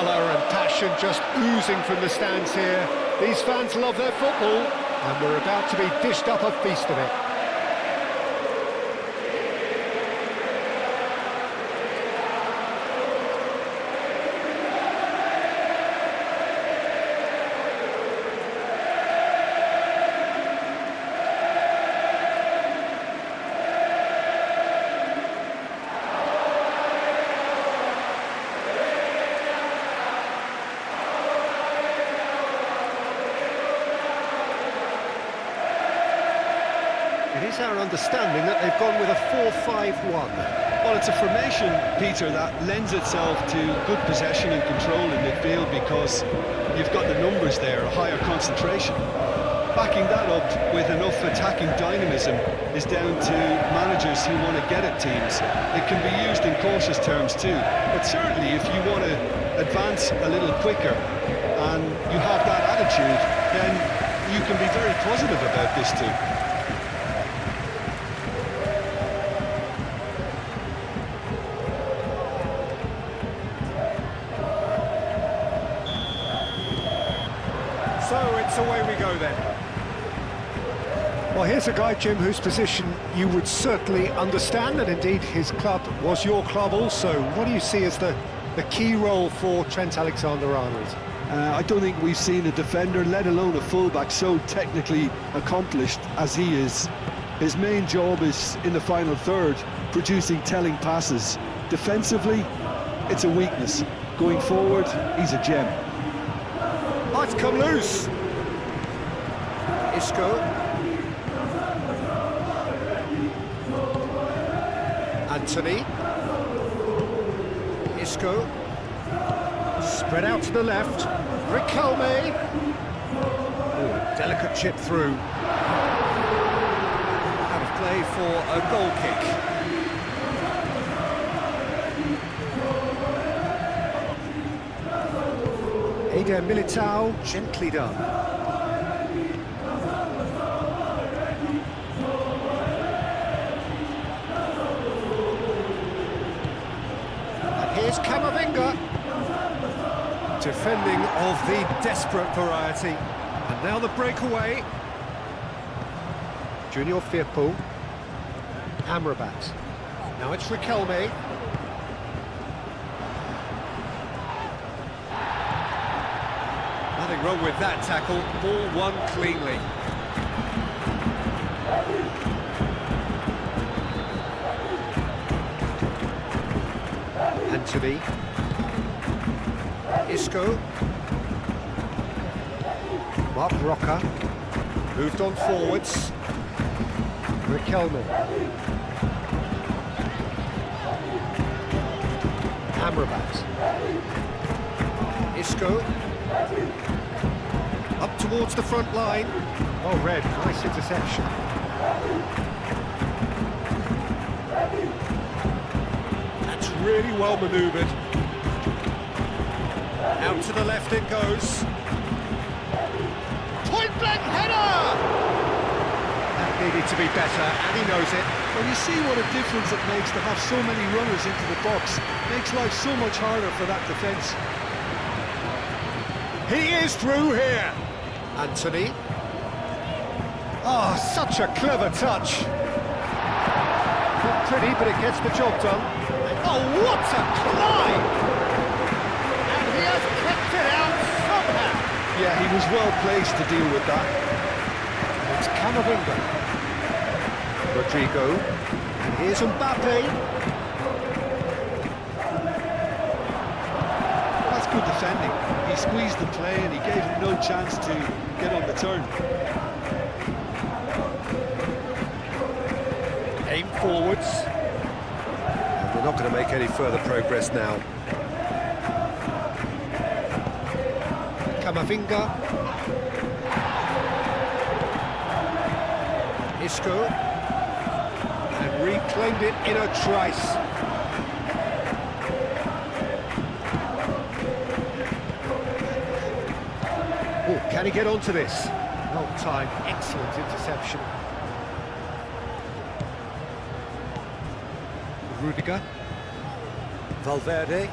colour and passion just oozing from the stands here. These fans love their football, and we're about to be dished up a feast of it. It is our understanding that they've gone with a 4-5-1. Well, it's a formation, Peter, that lends itself to good possession and control in midfield because you've got the numbers there, a higher concentration. Backing that up with enough attacking dynamism is down to managers who want to get at teams. It can be used in cautious terms too, but certainly if you want to advance a little quicker and you have that attitude, then you can be very positive about this too. So it's away we go then. Well, here's a guy, Jim, whose position you would certainly understand, and indeed his club was your club also. What do you see as the key role for Trent Alexander-Arnold? I don't think we've seen a defender, let alone a fullback, so technically accomplished as he is. His main job is in the final third, producing telling passes. Defensively, it's a weakness. Going forward, he's a gem. Might come loose. Isco. Anthony. Isco. Spread out to the left. Riquelme. Ooh, delicate chip through. Out of play for a goal kick. Eder Militao, gently done. And here's Camavinga. Defending of the desperate variety. And now the breakaway. Junior Firpo. Amrabat. Now it's Riquelme. Nothing wrong with that tackle, ball won cleanly. Anthony. Isco. Mark Roca. Moved on forwards. Riquelme. Amrabat. Isco. Up towards the front line. Oh, Red, nice interception. That's really well manoeuvred. Out to the left it goes. Point-blank header! That needed to be better, and he knows it. Well, you see what a difference it makes to have so many runners into the box. Makes life so much harder for that defence. He is through here. Anthony. Oh, such a clever touch. Not pretty, but it gets the job done. Oh, what a climb! And he has kept it out somehow. Yeah, he was well placed to deal with that. It's Camavinga. Rodrigo. And here's Mbappe. Good defending. He squeezed the play and he gave him no chance to get on the turn. Aim forwards. And we're not going to make any further progress now. Camavinga. Isco. And reclaimed it in a trice. Oh, can he get onto this? Well timed, excellent interception. Rudiger. Valverde.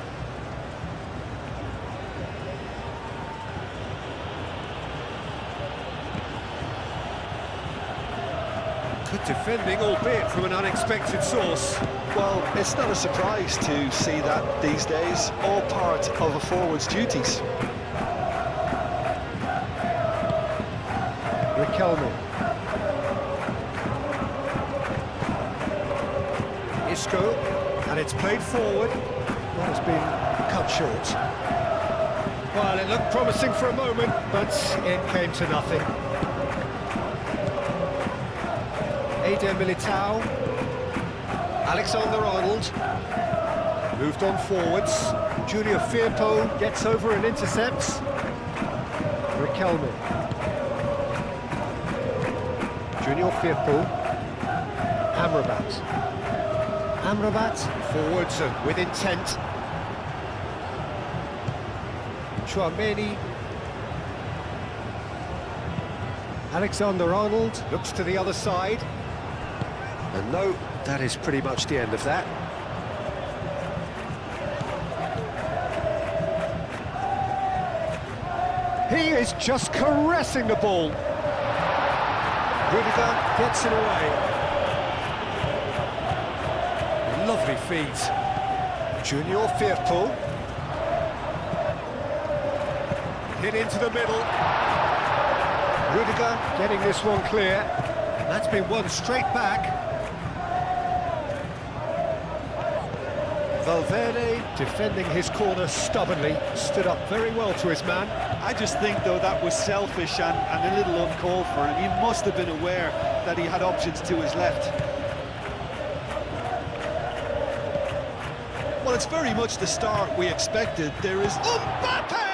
Good defending, albeit from an unexpected source. Well, it's not a surprise to see that these days, all part of a forward's duties. Riquelme. Isco, and it's played forward. That has been cut short. Well, it looked promising for a moment, but it came to nothing. Eder Militao. Alexander-Arnold. Moved on forwards. Junior Firpo gets over and intercepts. Riquelme. Junior Firpo. Amrabat. Amrabat forwards and with intent. Chouameni. Alexander-Arnold looks to the other side. And no, that is pretty much the end of that. He is just caressing the ball. Rudiger gets it away. Lovely feed. Junior Firpo. Hit into the middle. Rudiger getting this one clear. That's been won straight back. Valverde defending his corner stubbornly, stood up very well to his man. I just think, though, that was selfish and a little uncalled for. He must have been aware that he had options to his left. Well, it's very much the start we expected. There is Mbappe!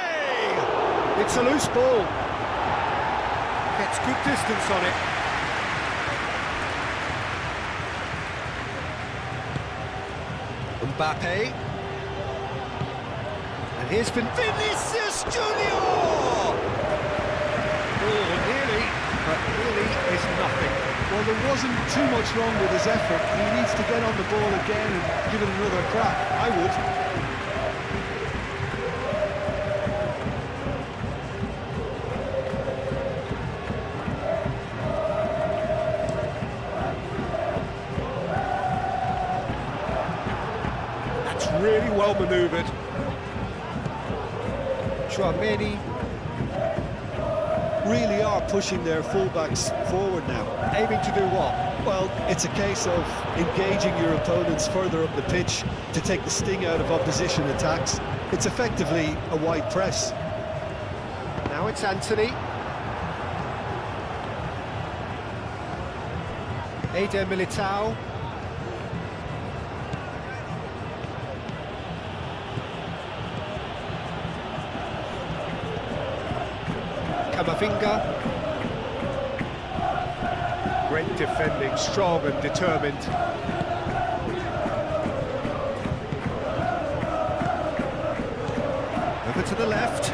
It's a loose ball. Gets good distance on it. Mbappe. And here's been Vinicius Junior! Oh, nearly, but nearly is nothing. Well, there wasn't too much wrong with his effort. He needs to get on the ball again and give it another crack. I would. Really well manoeuvred. Chouameni. Really are pushing their fullbacks forward now. Aiming to do what? Well, it's a case of engaging your opponents further up the pitch to take the sting out of opposition attacks. It's effectively a wide press. Now it's Anthony. Eder Militao. Camavinga. Great defending, strong and determined. Over to the left.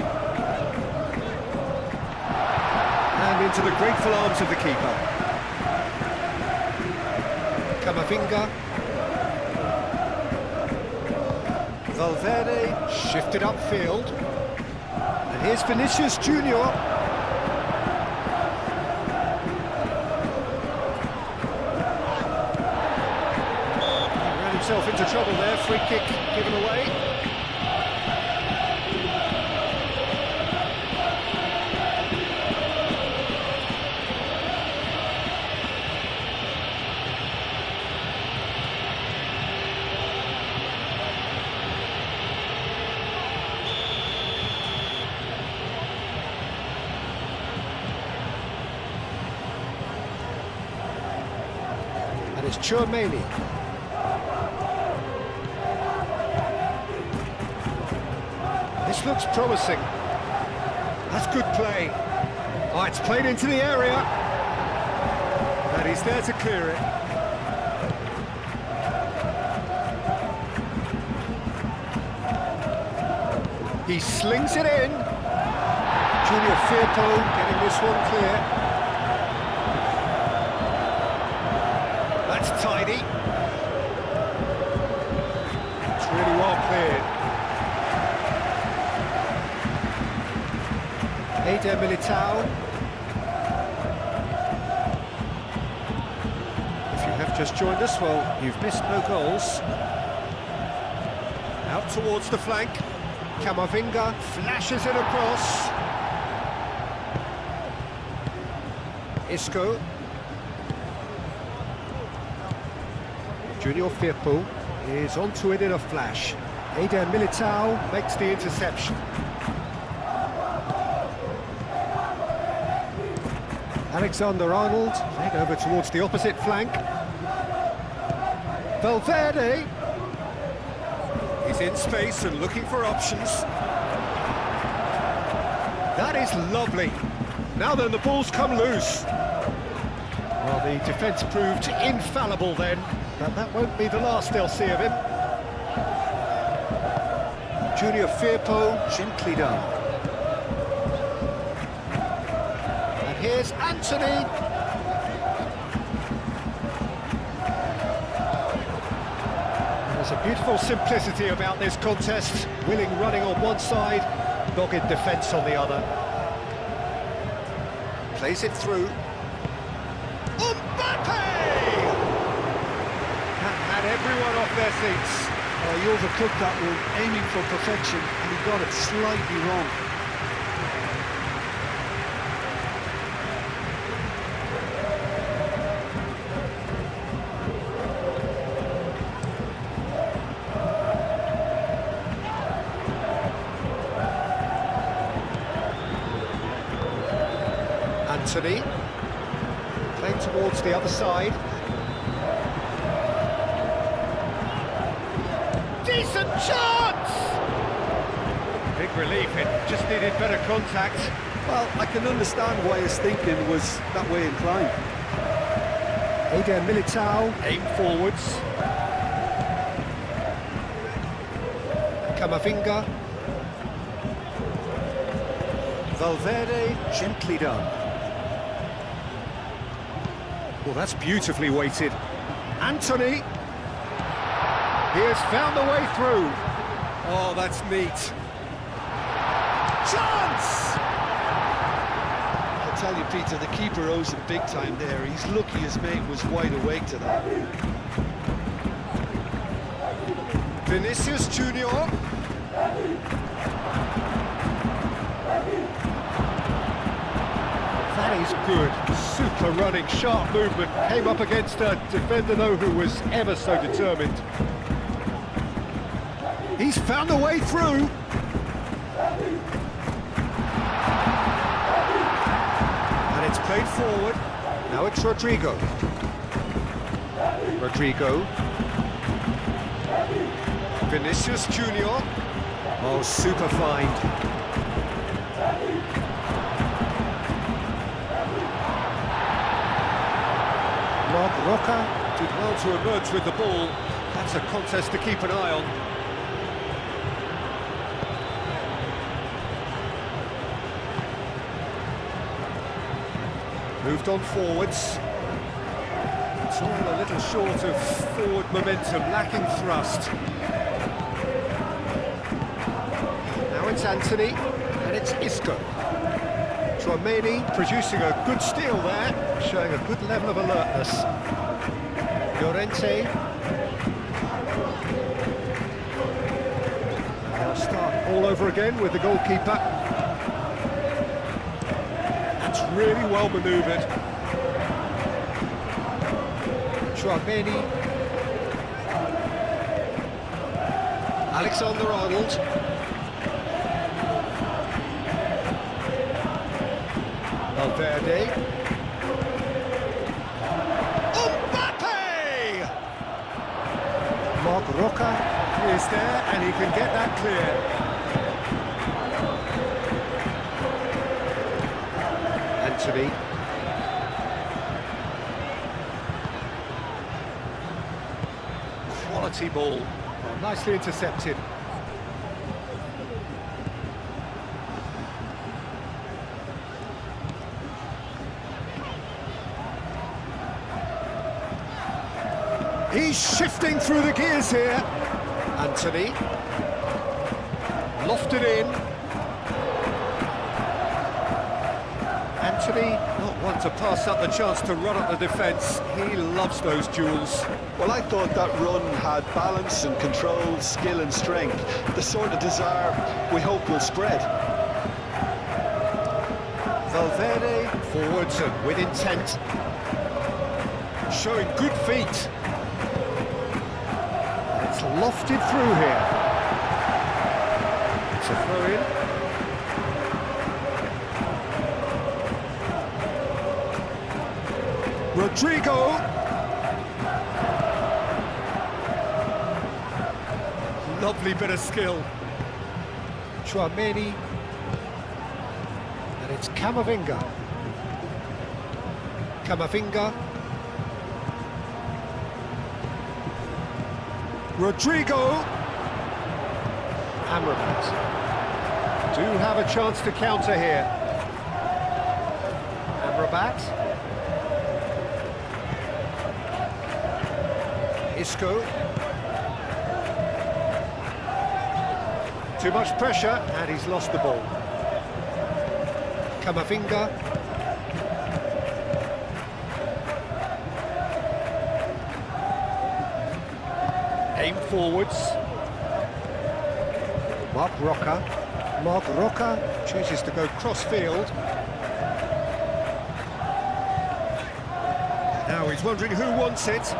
And into the grateful arms of the keeper. Camavinga. Valverde shifted upfield. And here's Vinicius Junior. Himself into trouble there, free kick given away. And it's Chouameni. This looks promising. That's good play. Oh, it's played into the area. And he's there to clear it. He slings it in. Junior Firpo getting this one clear. That's tidy. It's really well cleared. Eder Militao. just joined us, well, you've missed no goals. Out towards the flank. Camavinga flashes it across. Isco. Junior Firpo is onto it in a flash. Eder Militao makes the interception. Alexander-Arnold played over towards the opposite flank. Valverde. He's in space and looking for options. That is lovely. Now then, the ball's come loose. Well, the defence proved infallible then, but that won't be the last they'll see of him. Junior Firpo, gently done. And here's Anthony. There's a beautiful simplicity about this contest. Willing running on one side, dogged defence on the other. Plays it through. Mbappe! That had everyone off their seats. He overcooked that one, aiming for perfection, and he got it slightly wrong. Anthony, playing towards the other side. Decent chance! Big relief, it just needed better contact. Well, I can understand why his thinking was that way inclined. Eder Militao, aim forwards. Camavinga. Valverde, gently done. Well, that's beautifully weighted. Anthony. He has found the way through. Oh, that's neat. Chance! I'll tell you, Peter, the keeper owes him big time there. He's lucky his mate was wide awake to that. Vinicius Junior. That is good. Super running, sharp movement. Came up against a defender, though, who was ever so determined. He's found the way through. And it's played forward. Now it's Rodrigo. Rodrigo. Vinicius Junior. Oh, super find. Roca did well to emerge with the ball. That's a contest to keep an eye on. Moved on forwards. It's all a little short of forward momentum, lacking thrust. Now it's Anthony, and it's Isco. Tchouaméni producing a good steal there, showing a good level of alertness. Llorente. They'll start all over again with the goalkeeper. That's really well manoeuvred. Tchouaméni. Alexander-Arnold. Valverde. Mbappe! Marc Roca is there, and he can get that clear. Anthony. Quality ball. Oh, nicely intercepted. He's shifting through the gears here. Anthony. Lofted in. Anthony not Want to pass up the chance to run at the defence. He loves those duels. Well, I thought that run had balance and control, skill and strength. The sort of desire we hope will spread. Valverde forwards and with intent. Showing good feet. It's lofted through here. It's a throw-in. Rodrigo. Lovely bit of skill. Chouameni. And it's Camavinga. Camavinga. Rodrigo. Amrabat. Do have a chance to counter here. Amrabat. Isco. Too much pressure, and he's lost the ball. Camavinga. Aim forwards. Mark Roca. Mark Roca chooses to go cross-field. Now he's wondering who wants it.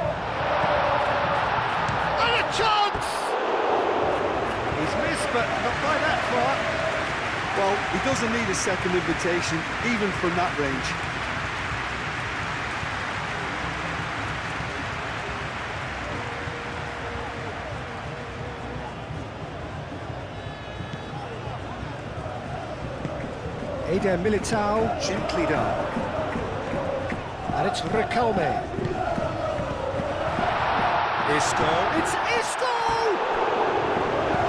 Chance! He's missed, but not by that far. Well, he doesn't need a second invitation, even from that range. Eder Militao, gently done. And it's Riquelme. Isco. It's Isco!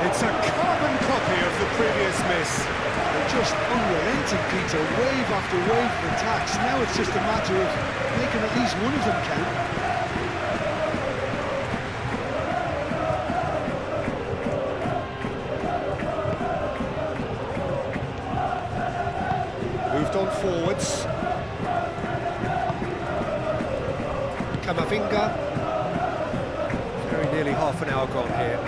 It's a carbon copy of the previous miss. They're just unrelenting, Peter. Wave after wave of attacks. Now it's just a matter of making at least one of them count. Moved on forwards. Camavinga. Very nearly half an hour gone here.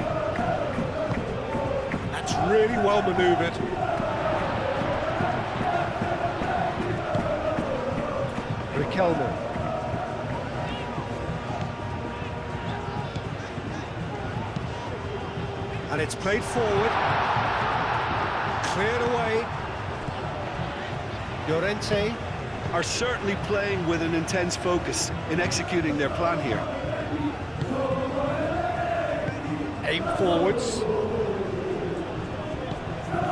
That's really well manoeuvred. Riquelme. And it's played forward. Cleared away. Llorente. Are certainly playing with an intense focus in executing their plan here. Aim forwards.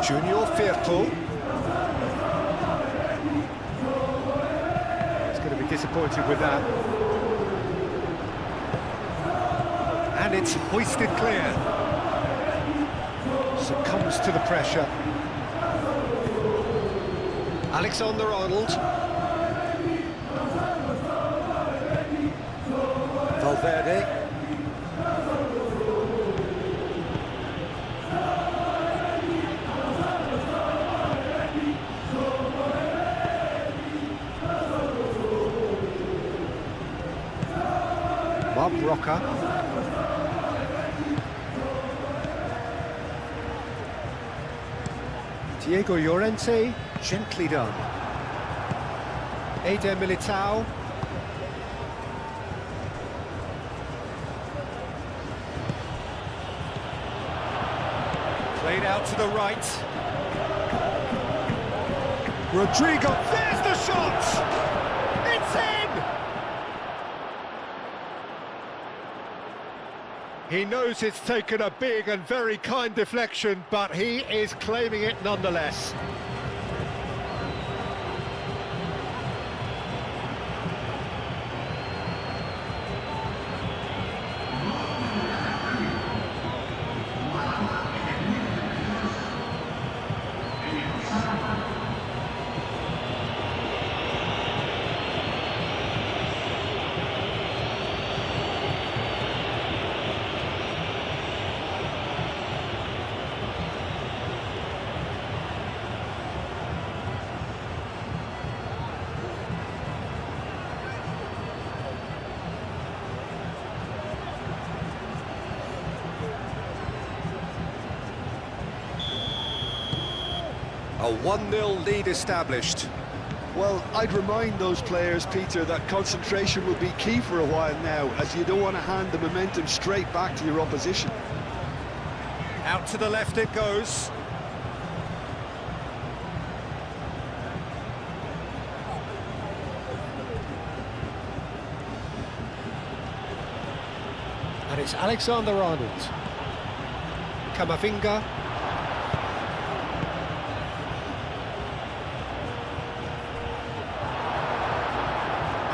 Junior Firpo. He's going to be disappointed with that. And it's hoisted clear. Succumbs to the pressure. Alexander-Arnold. Valverde. Mark Roca. Diego Llorente, gently done. Eder Militao. Played out to the right. Rodrigo, there's the shot! It's in! He knows it's taken a big and very kind deflection, but he is claiming it nonetheless. A 1-0 lead established. Well, I'd remind those players, Peter, that concentration will be key for a while now, as you don't want to hand the momentum straight back to your opposition. Out to the left it goes. And it's Alexander-Arnold. Camavinga.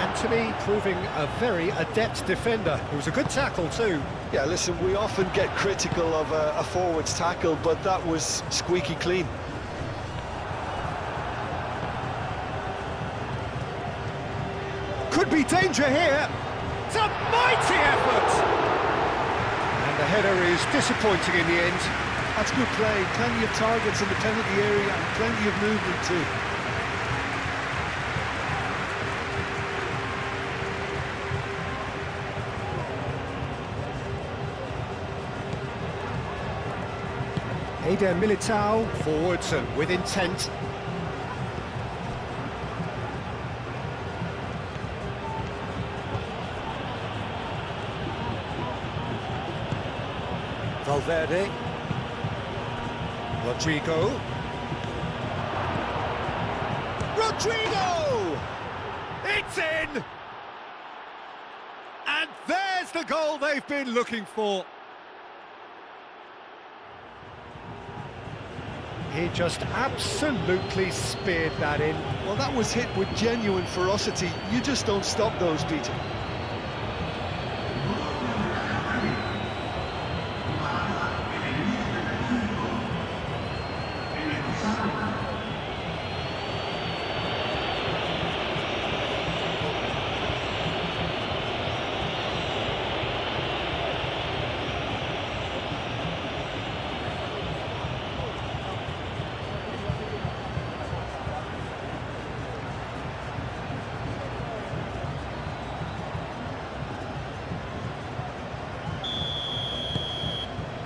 Anthony proving a very adept defender. It was a good tackle too. Yeah, listen, we often get critical of a forward's tackle, but that was squeaky clean. Could be danger here. It's a mighty effort! And the header is disappointing in the end. That's good play. Plenty of targets in the penalty area and plenty of movement too. Eder Militao, forwards and with intent. Valverde. Rodrigo. Rodrigo! It's in! And there's the goal they've been looking for. He just absolutely speared that in. Well, that was hit with genuine ferocity. You just don't stop those, Peter.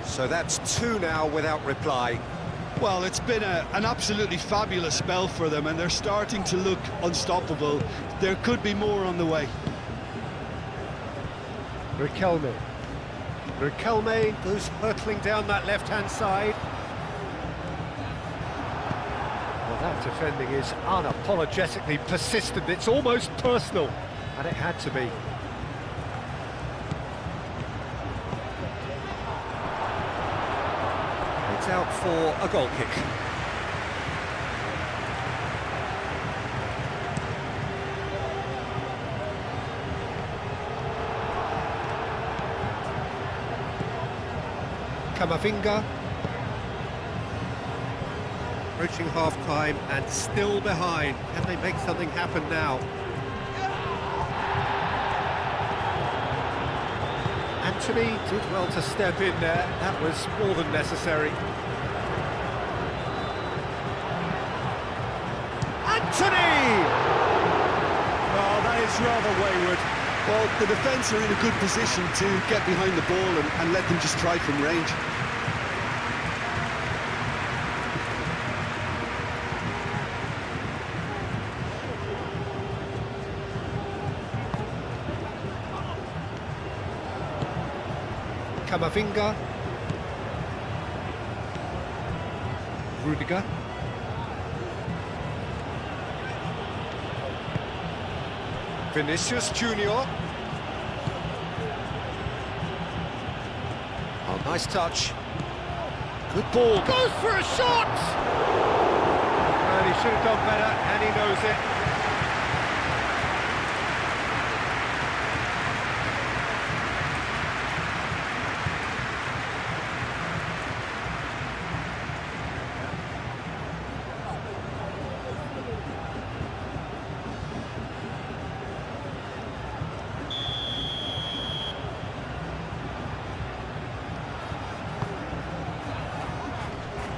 So that's 2 now without reply. Well, it's been an absolutely fabulous spell for them, and they're starting to look unstoppable. There could be more on the way. Riquelme. Riquelme goes hurtling down that left-hand side. Well, that defending is unapologetically persistent. It's almost personal, and it had to be. It's out for a goal kick. Camavinga. Approaching half-time and still behind. Can they make something happen now? Anthony did well to step in there. That was more than necessary. Anthony! Oh, that is rather wayward. Well, the defence are in a good position to get behind the ball and let them just try from range. Camavinga. Rudiger. Vinicius Junior. Oh, nice touch. Good ball. Goes for a shot! And he should have done better, and he knows it.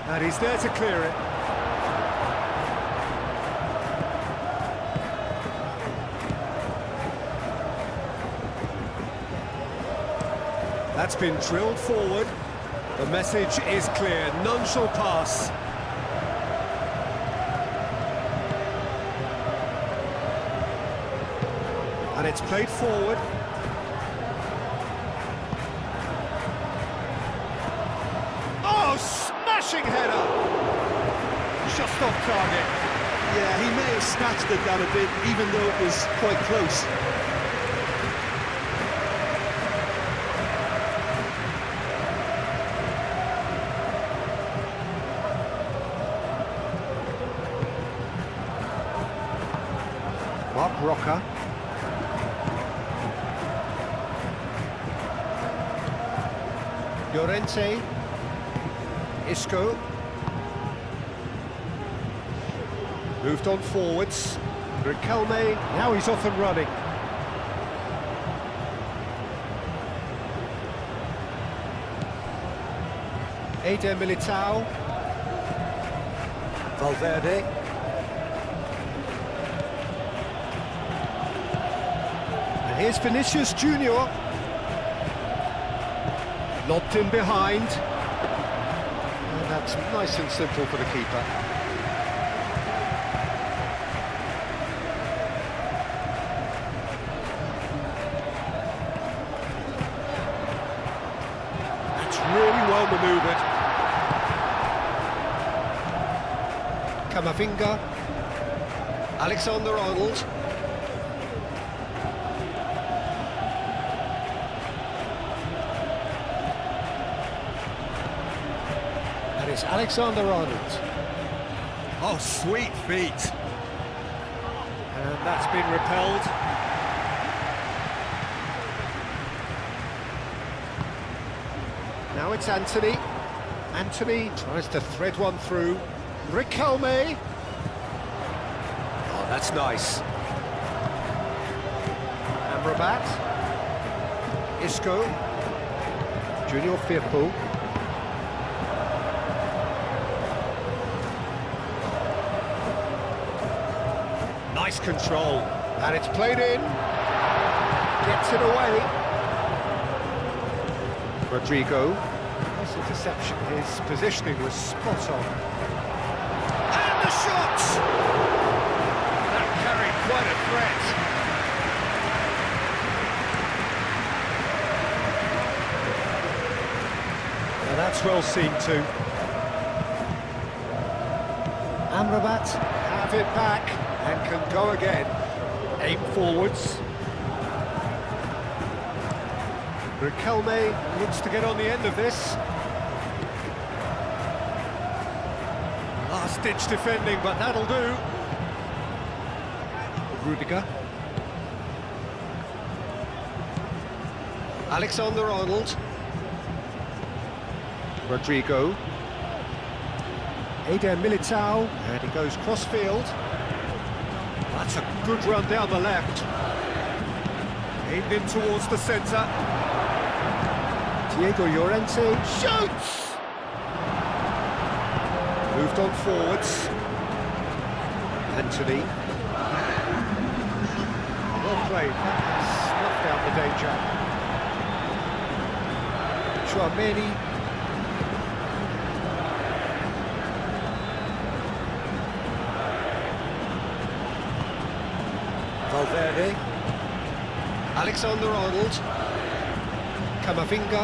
And he's there to clear it. That's been drilled forward. The message is clear, none shall pass. And it's played forward. Oh, smashing header! Just off target. Yeah, he may have snatched at that a bit, even though it was quite close. Mark Rocker. Llorente. Isco. Moved on forwards. Riquelme, now he's off and running. Eder Militao. Valverde. And here's Vinicius Junior. Lobbed in behind. And that's nice and simple for the keeper. Really well manoeuvred. Camavinga. Alexander-Arnold. And it's Alexander-Arnold. Oh, sweet feet. And that's been repelled. Now it's Anthony. Anthony tries to thread one through. Riquelme. Oh, that's nice. Amrabat. Isco. Junior Firpo. Nice control. And it's played in. Gets it away. Rodrigo. Nice interception. His positioning was spot on. And the shot! That carried quite a threat. Now that's well seen too. Amrabat have it back and can go again. Aim forwards. Riquelme looks to get on the end of this. Last-ditch defending, but that'll do. Rudiger. Alexander-Arnold. Rodrigo. Eder Militao, and he goes cross-field. That's a good run down the left. Aimed in towards the centre. Diego Llorente shoots! Moved on forwards. Anthony. Well played, snuffed out the danger. Chouameni. Valverde. Alexander-Arnold. Camavinga.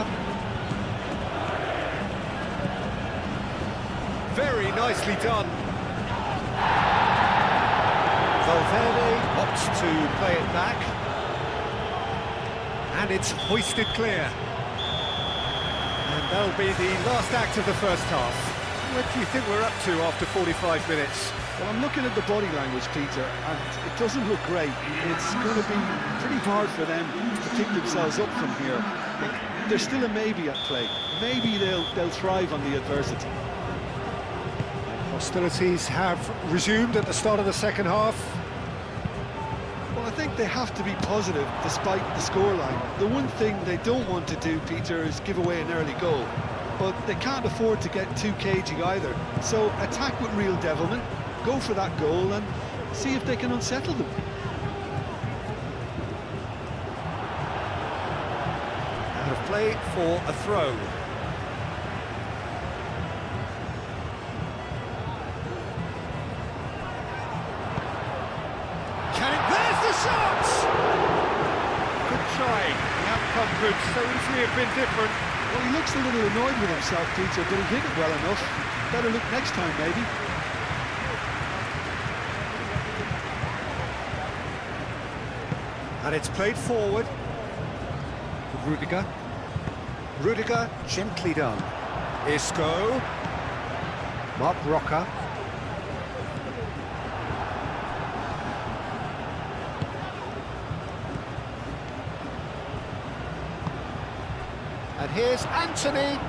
Very nicely done. Valverde opts to play it back. And it's hoisted clear. And that'll be the last act of the first half. What do you think we're up to after 45 minutes? Well, I'm looking at the body language, Peter, and it doesn't look great. It's going to be pretty hard for them to pick themselves up from here. But there's still a maybe at play. Maybe they'll thrive on the adversity. Hostilities have resumed at the start of the second half. Well, I think they have to be positive despite the scoreline. The one thing they don't want to do, Peter, is give away an early goal. But they can't afford to get too cagey either. So attack with real devilment, go for that goal and see if they can unsettle them. Out of play for a throw. There's the shot! trying. The outcome could so easily have been different. Well, he looks a little annoyed with himself, Peter, but he hit it well enough. Better look next time, maybe. And it's played forward. Rudiger. Rudiger, gently done. Isco. Mark Roca. And here's Anthony.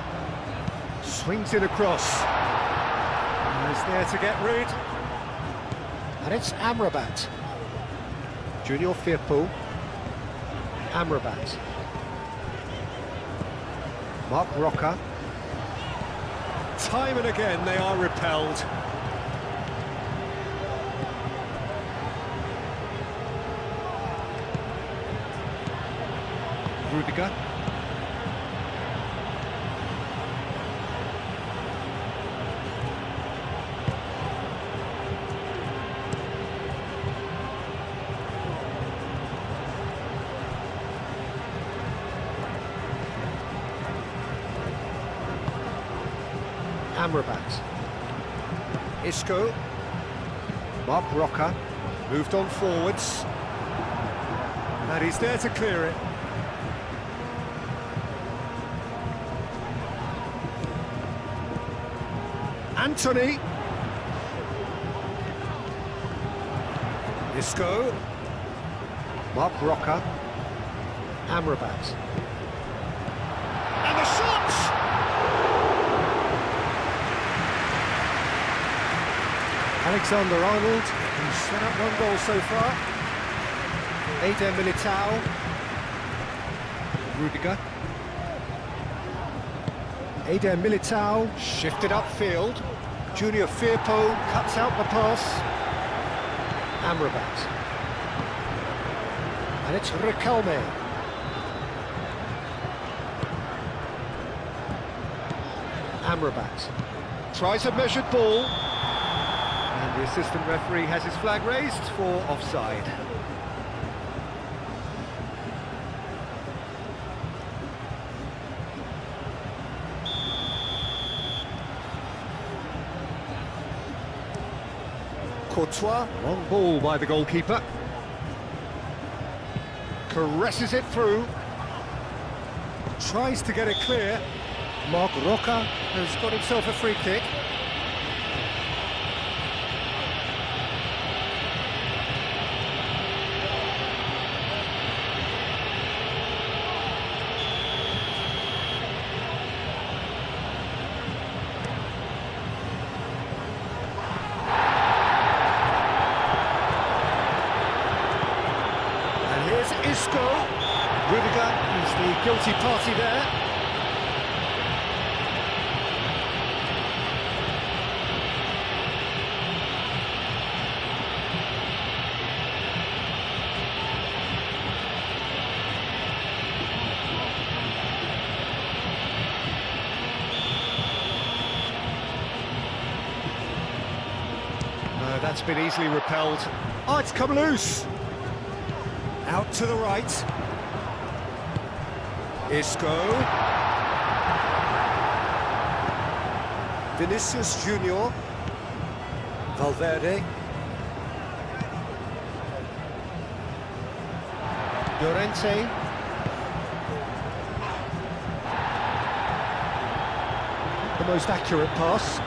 Swings it across. And he's there to get rid. And it's Amrabat. Junior Firpo. Amrabat. Mark Roca. Time and again they are repelled. Rudiger. Amrabat. Isco. Mark Roca. Moved on forwards. And he's there to clear it. Anthony. Isco. Mark Roca. Amrabat. And the shot! Alexander-Arnold, who's set up one goal so far. Eder Militao. Rudiger. Eder Militao, shifted upfield. Junior Firpo cuts out the pass. Amrabat. And it's Riquelme. Amrabat. Tries a measured ball. And the assistant referee has his flag raised for offside. Courtois, long ball by the goalkeeper. Caresses it through. Tries to get it clear. Mark Roca has got himself a free kick. Isco. Rudiger is the guilty party there. That's been easily repelled. Oh, it's come loose. Out to the right. Isco. Vinicius Junior. Valverde. Llorente. The most accurate pass.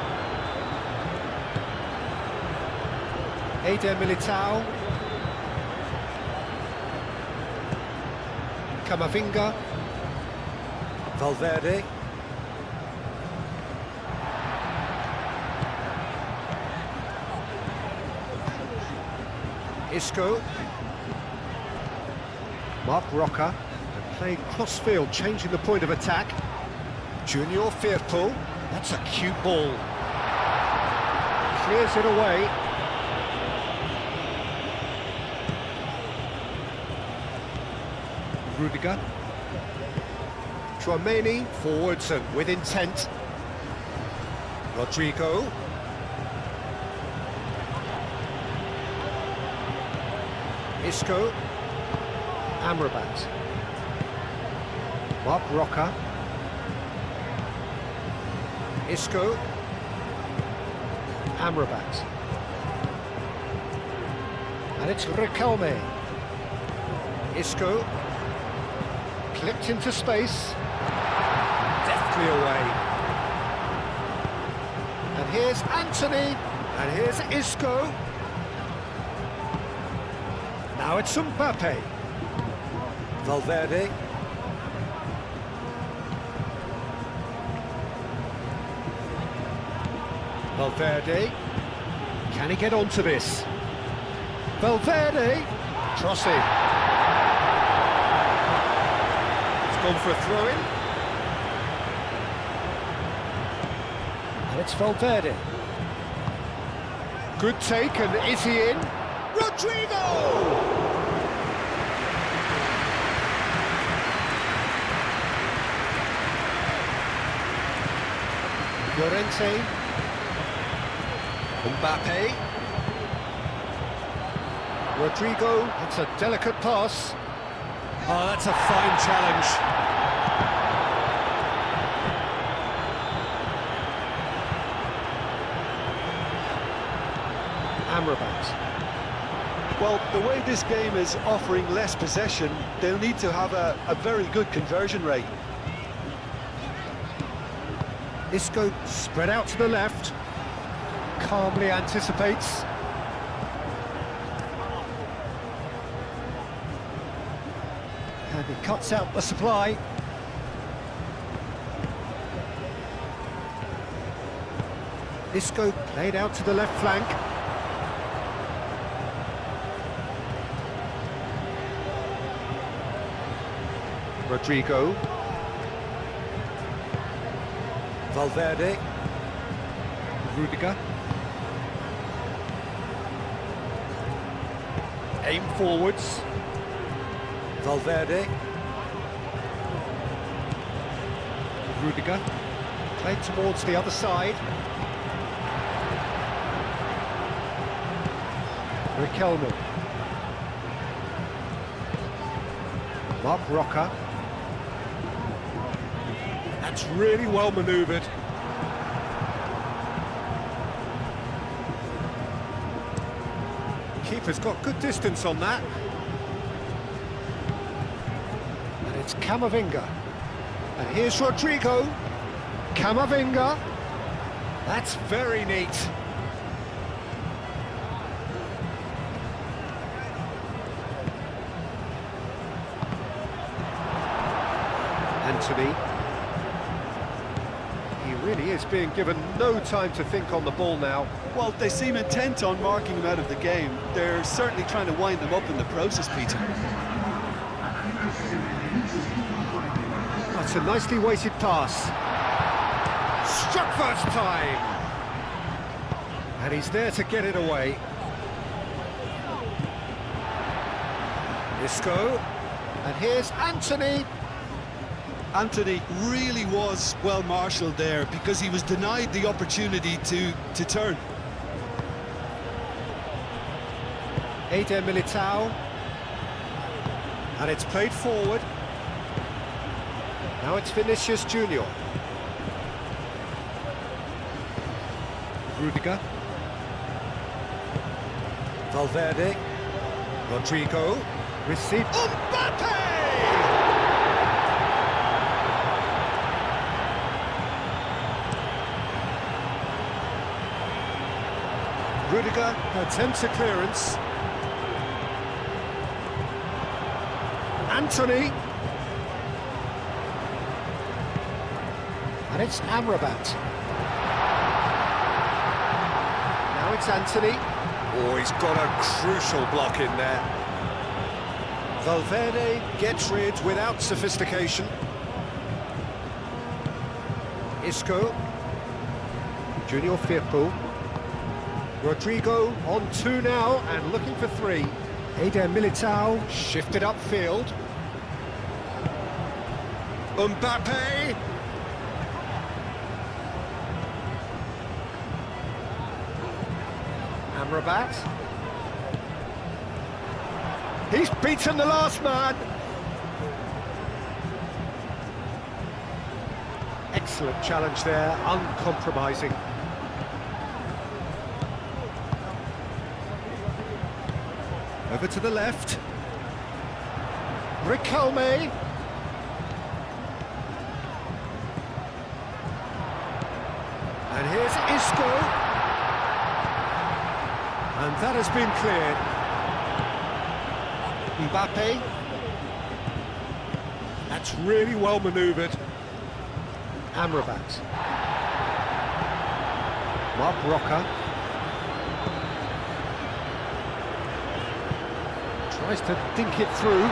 Eder Militao. Camavinga. Valverde. Isco. Mark Roca. And playing cross-field, changing the point of attack. Junior Firpo. That's a cute ball. Clears it away. Rudiger. Tchouaméni, forwards and with intent. Rodrigo. Isco. Amrabat. Mark Roca. Isco. Amrabat. And it's Riquelme. Isco. Clipped into space. Deftly away. And here's Anthony. And here's Isco. Now it's Mbappe. Valverde. Valverde. Can he get onto this? Valverde. Trossy. It's gone for a throw-in. And it's Valverde. Good take, and is he in? Rodrigo! Llorente. Mbappe. Rodrigo, it's a delicate pass. Oh, that's a fine challenge. Amrabat. Well, the way this game is offering less possession, they'll need to have a very good conversion rate. Isco spread out to the left. Calmly anticipates. And he cuts out the supply. Isco played out to the left flank. Rodrigo. Valverde. Rudiger. Aim forwards. Valverde. Rudiger. Played towards the other side. Riquelme. Mark Roca. That's really well manoeuvred. Keeper's got good distance on that. And it's Camavinga. And here's Rodrigo. Camavinga. That's very neat. Anthony. He really is being given no time to think on the ball now. Well, they seem intent on marking him out of the game. They're certainly trying to wind them up in the process, Peter. That's a nicely weighted pass. Struck first time. And he's there to get it away. Isco. And here's Anthony. Anthony really was well marshalled there because he was denied the opportunity to turn. Eder Militao. And it's played forward. Now it's Vinicius Junior. Rudiger. Valverde. Rodrigo. Received. Mbappe! Rudiger attempts a clearance. Anthony. And it's Amrabat. Now it's Anthony. Oh, he's got a crucial block in there. Valverde gets rid without sophistication. Isco. Junior Firpo. Rodrigo on two now and looking for three. Eder Militao shifted upfield. Mbappe. Amrabat. He's beaten the last man. Excellent challenge there, uncompromising. Over to the left. Riquelme. And here's Isco. And that has been cleared. Mbappe. That's really well manoeuvred. Amrabat. Mark Roca. Tries to dink it through.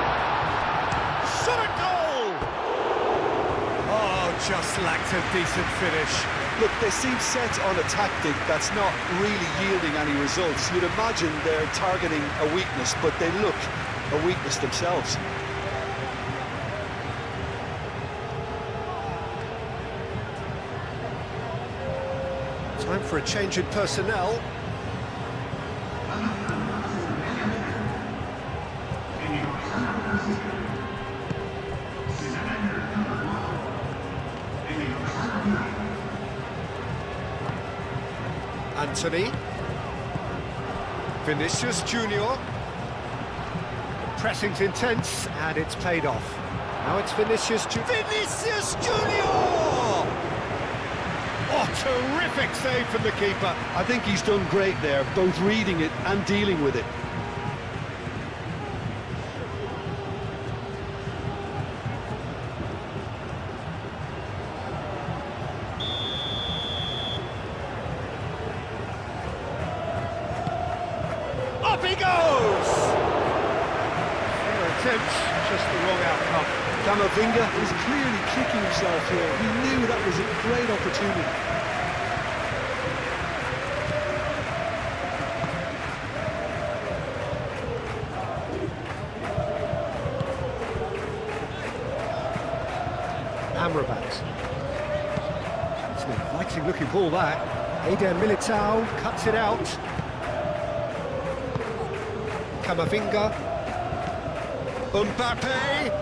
Shot a goal! Oh, just lacked a decent finish. Look, they seem set on a tactic that's not really yielding any results. You'd imagine they're targeting a weakness, but they look a weakness themselves. Time for a change in personnel. Anthony. Vinicius Junior. Pressing's intense, and it's paid off. Now it's Vinicius Junior. Vinicius Junior! Oh, terrific save from the keeper. I think he's done great there, both reading it and dealing with it. Up he goes! Fair attempt, just the wrong outcome. Camavinga is clearly kicking himself here. He knew that was a great opportunity. Amrabat. It's an inviting looking ball that. Eder Militao cuts it out. Camavinga. Mbappe.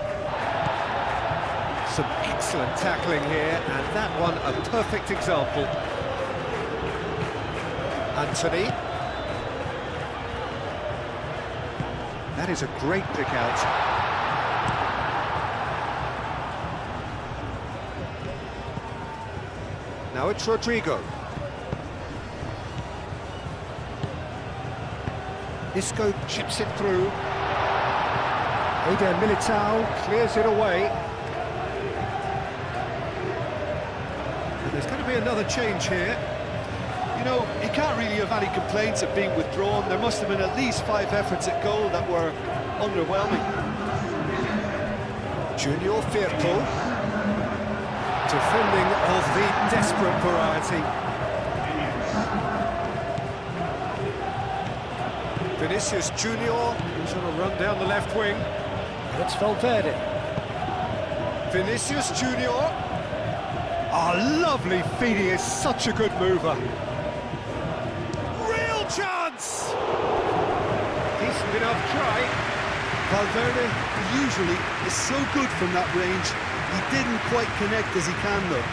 Some excellent tackling here, and that one a perfect example. Anthony. That is a great pick out. Now it's Rodrigo. Isco chips it through. Eder Militao clears it away. And there's going to be another change here. You know, he can't really have any complaints of being withdrawn. There must have been at least 5 efforts at goal that were underwhelming. Junior Firpo. Defending of the desperate variety. Vinicius Junior, who's on a run down the left wing. And it's Valverde. Vinicius Junior. Oh, lovely feed, he is such a good mover. Real chance! Decent enough try. Valverde usually is so good from that range. He didn't quite connect as he can, though.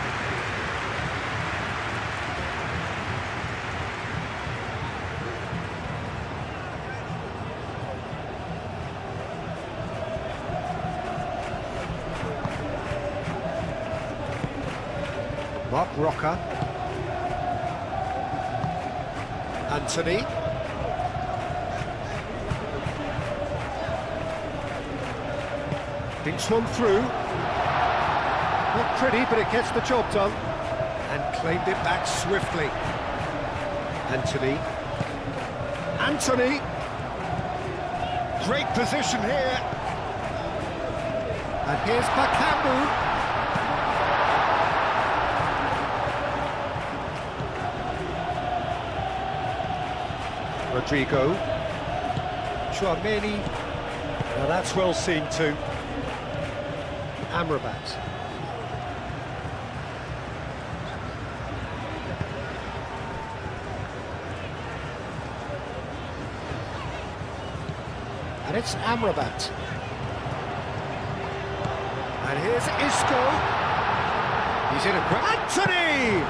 Mark Roca. Anthony. Dinks one through. Not pretty, but it gets the job done. And claimed it back swiftly. Anthony. Anthony! Great position here. And here's Bakambu. Rodrigo. Chouameni. Now that's well seen too. Amrabat. And it's Amrabat. And here's Isco. He's in a great... Anthony!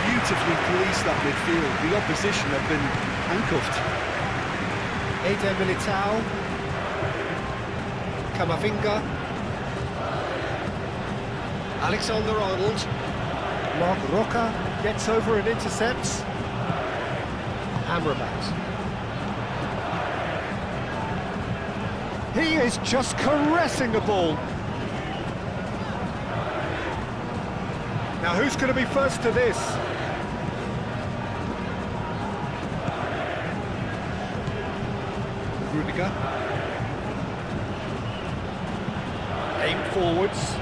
Beautifully policed that midfield. The opposition have been handcuffed. Eder Militao. Camavinga. Alexander-Arnold. Mark Roca gets over and intercepts. Amrabat. He is just caressing the ball. Now who's going to be first to this? Rudiger. Aim forwards.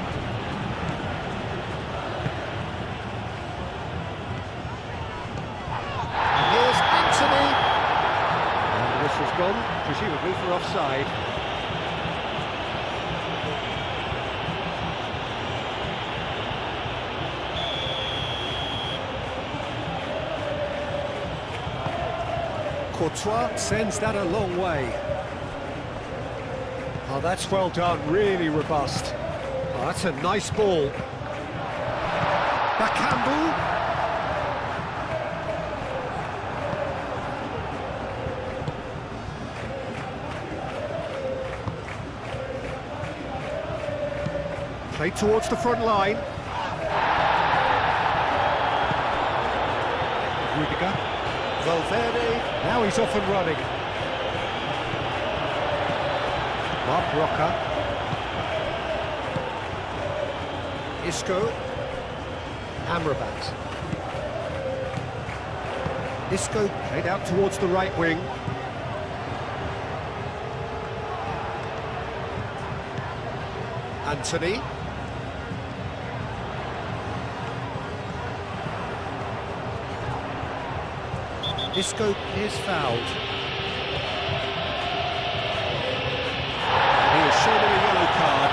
And here's Anthony. And the whistle's gone, presumably for offside. Courtois sends that a long way. Oh, that's well done, really robust. Oh, that's a nice ball. Bakambu. Played towards the front line. Rudiger. Valverde, now he's off and running. Mark Roca. Isco. Amrabat. Isco played out towards the right wing. Anthony. Isco is fouled. He is shown a yellow card.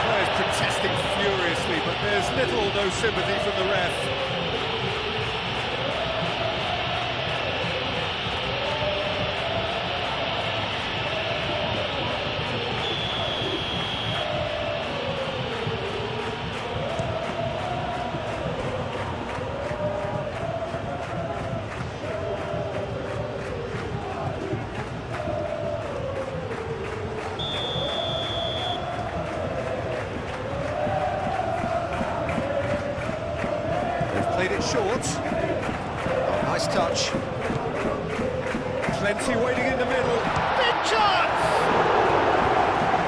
Players protesting furiously, but there's little or no sympathy from the ref. Played it short. Oh, nice touch. Plenty waiting in the middle. Big chance!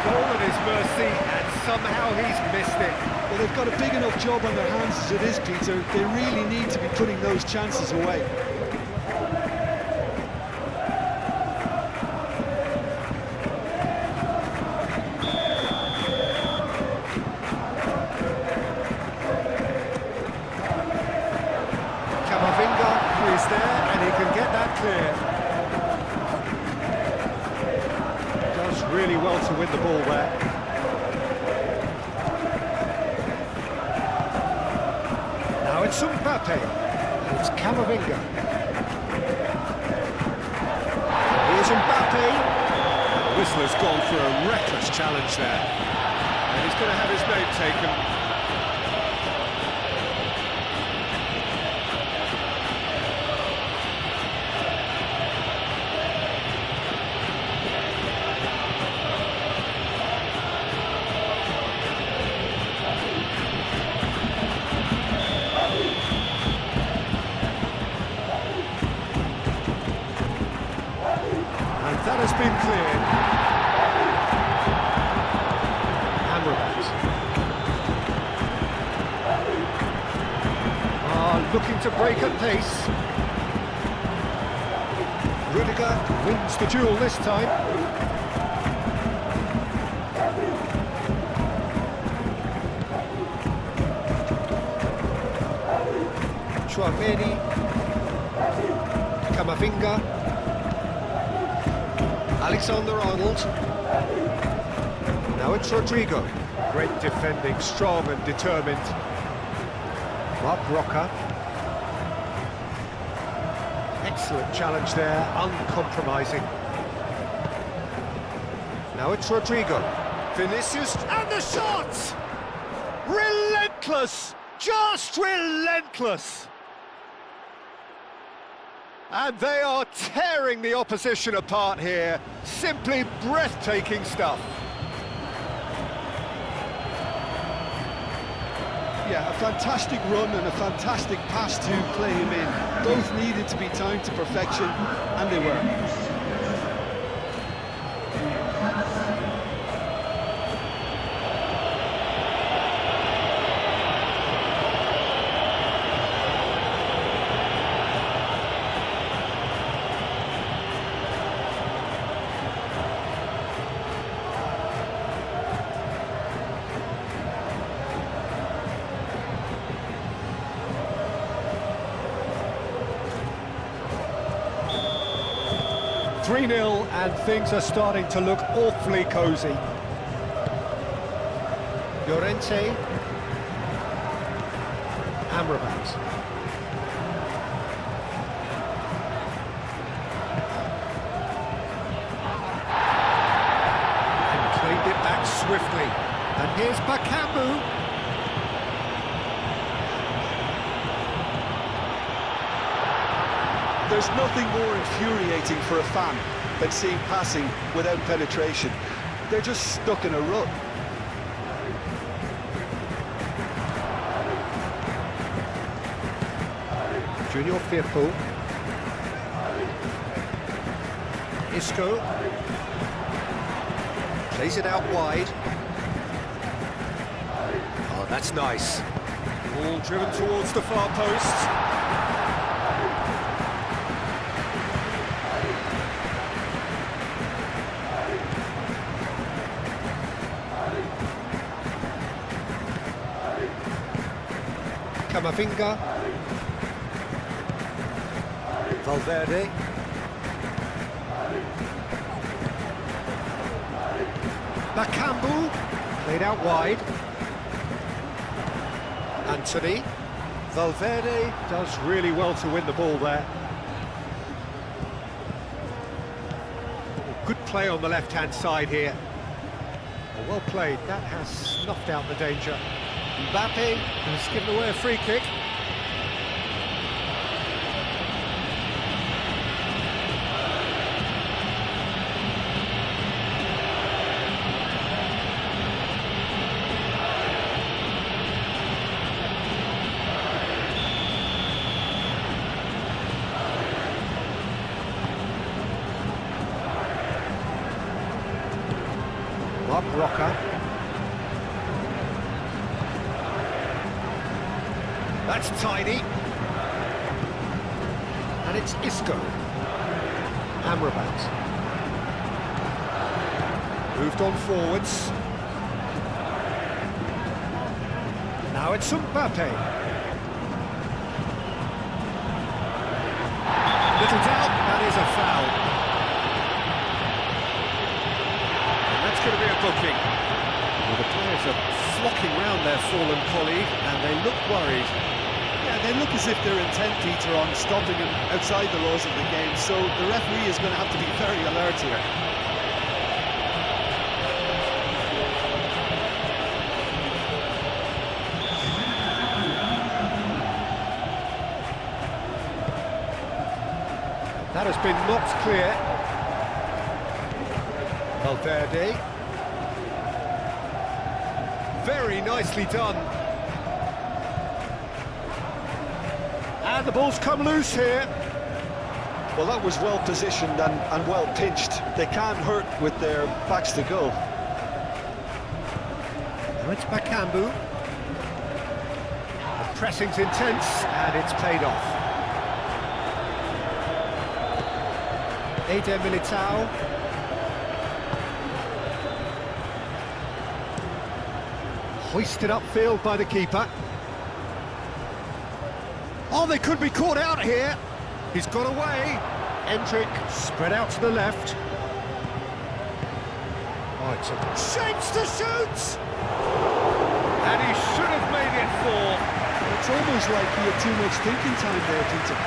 Goal at his mercy, and somehow he's missed it. Well, they've got a big enough job on their hands as it is, Peter. They really need to be putting those chances away. Is there, and he can get that clear. Does really well to win the ball there. Now it's Mbappe. It's Camavinga. Here's Mbappe. The whistler's gone for a reckless challenge there. And he's going to have his name taken. That has been cleared. Amrabat. Looking to break at pace. Rudiger wins the duel this time. Chouameni. Camavinga. Alexander-Arnold. Now it's Rodrigo. Great defending, strong and determined. Mark Roca. Excellent challenge there, uncompromising. Now it's Rodrigo. Vinicius, and the shot! Relentless! Just relentless! And they are tearing the opposition apart here. Simply breathtaking stuff. Yeah, a fantastic run and a fantastic pass to play him in. Both needed to be timed to perfection, and they were. 3-0 and things are starting to look awfully cosy. Llorente. Amrabat. And claimed it back swiftly. And here's Bakambu. There's nothing more infuriating for a fan than seeing passing without penetration. They're just stuck in a rut. Junior Firpo. Isco. Plays it out wide. Oh, that's nice. Ball driven towards the far post. Camavinga. Valverde. Bakambu. Played out wide. Anthony. Valverde does really well to win the ball there. Good play on the left-hand side here. Well played. That has snuffed out the danger. Mbappe has given away a free kick. Mark Roca. That's tidy. And it's Isco. Amrabat. Moved on forwards. Now it's Mbappe. Little doubt, that is a foul. And that's going to be a booking. Well, the players are flocking round their fallen colleague and they look worried. Yeah, they look as if they're intent, Peter, on stopping him outside the laws of the game, so the referee is going to have to be very alert here. That has been knocked clear. Valverde. Very nicely done. And the ball's come loose here. Well, that was well positioned and well pinched. They can't hurt with their backs to goal. Now it's Bakambu. The pressing's intense and it's paid off. Eder Militao. Hoisted upfield by the keeper. Oh, they could be caught out here. He's got away. Endrick spread out to the left. Oh, it's a chance to shoot! And he should have made it four. It's almost like he had too much thinking time there, Peter.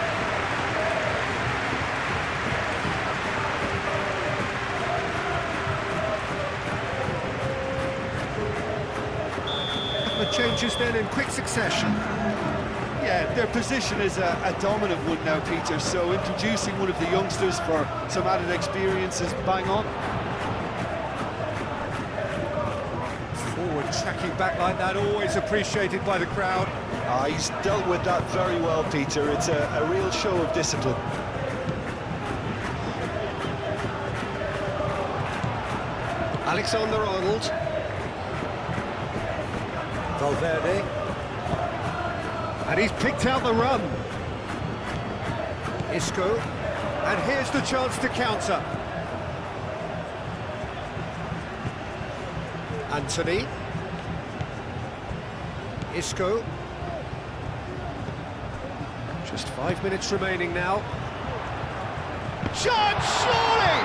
changes then in quick succession. Yeah, their position is a dominant one now, Peter, so introducing one of the youngsters for some added experience is bang on. Forward tracking back like that, always appreciated by the crowd. He's dealt with that very well, Peter. It's a real show of discipline. Alexander-Arnold. Valverde. And he's picked out the run. Isco. And here's the chance to counter. Anthony. Isco. Just 5 minutes remaining now. Shot, surely!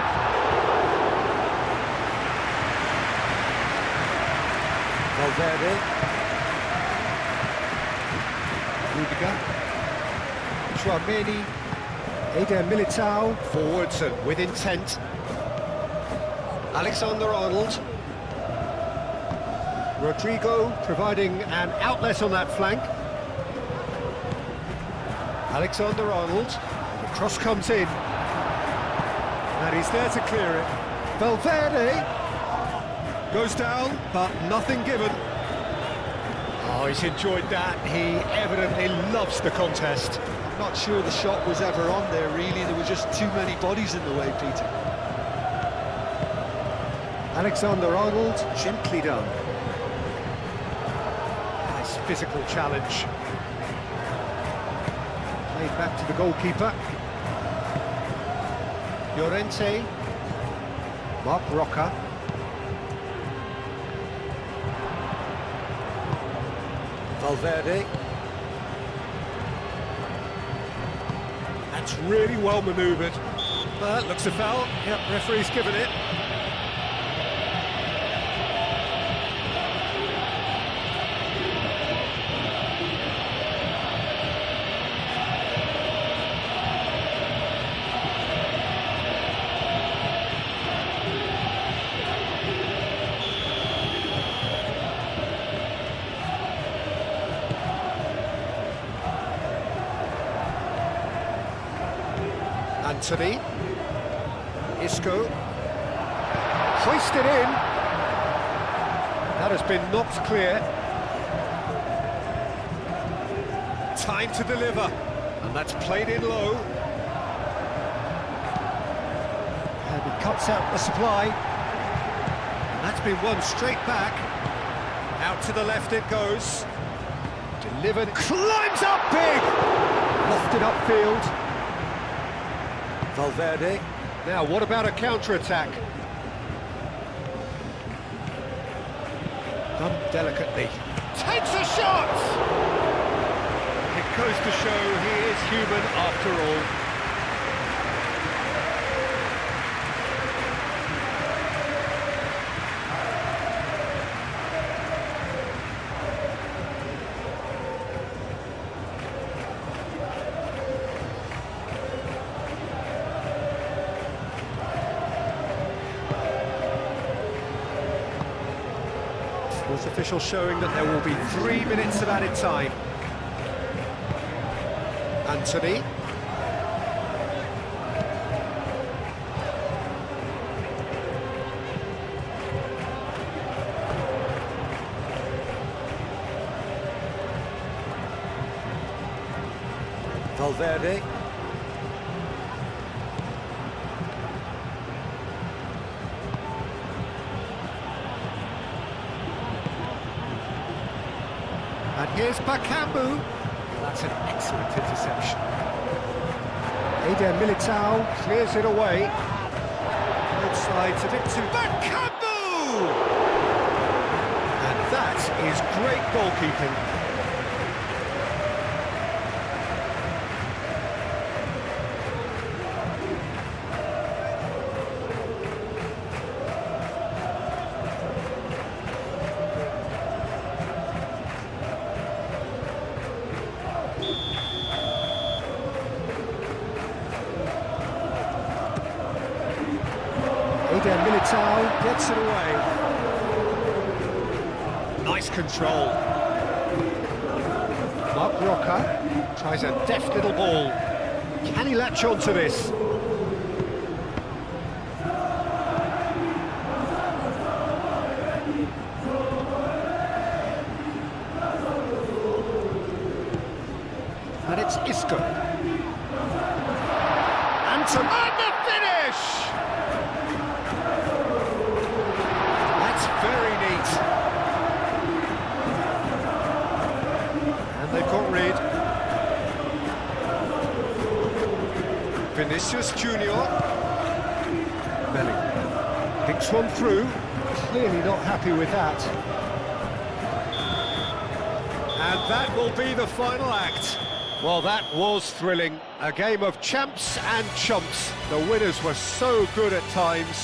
Valverde. Liga. Tchouameni. Eder Militao. Forwards and with intent. Alexander-Arnold. Rodrigo providing an outlet on that flank. Alexander-Arnold. The cross comes in. And he's there to clear it. Valverde. Goes down, but nothing given. Oh, he's enjoyed that. He evidently loves the contest. Not sure the shot was ever on there, really. There were just too many bodies in the way, Peter. Alexander-Arnold, gently done. Nice physical challenge. Played back to the goalkeeper. Llorente. Mark Roca. Valverde. That's really well manoeuvred. That looks a foul. Yep, referee's given it. Anthony. Isco. Hoisted in. That has been knocked clear. Time to deliver. And that's played in low. And he cuts out the supply. And that's been won straight back. Out to the left it goes. Delivered. Climbs up big! Lofted upfield. Valverde. Now, what about a counter-attack? Done delicately. Takes a shot! It goes to show he is human after all. Sports official showing that there will be 3 minutes of added time. Anthony. Valverde. And here's Bakambu. That's an excellent interception. Eder Militao clears it away. Both sides of it to Bakambu! And that is great goalkeeping. Eder Militao gets it away. Nice control. Roca tries a deft little ball. Can he latch on to this? And it's Isco. Anton, and the finish! That's very neat. And they've got rid. Vinicius Junior. Bellingham picks one through. Clearly not happy with that. And that will be the final act. Well, that was thrilling. A game of champs and chumps. The winners were so good at times.